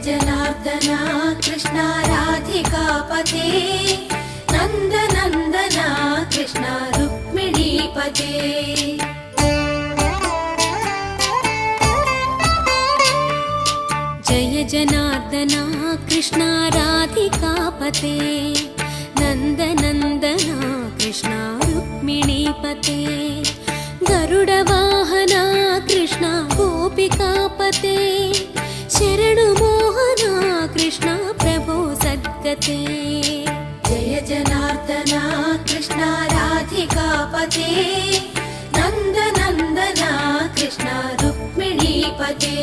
जनार्दना कृष्ण राधिकापते नन्दनन्दना कृष्ण रुक्मिणीपते जय जनार्दना कृष्ण राधिकापते नन्दनन्दना कृष्ण रुक्मिणीपते गरुडवाहना कृष्ण गोपिकापते शरणुमोहना कृष्ण प्रभो सद्गते जय जनार्दना कृष्ण राधिकापते नन्दनन्दना कृष्ण रुक्मिणीपते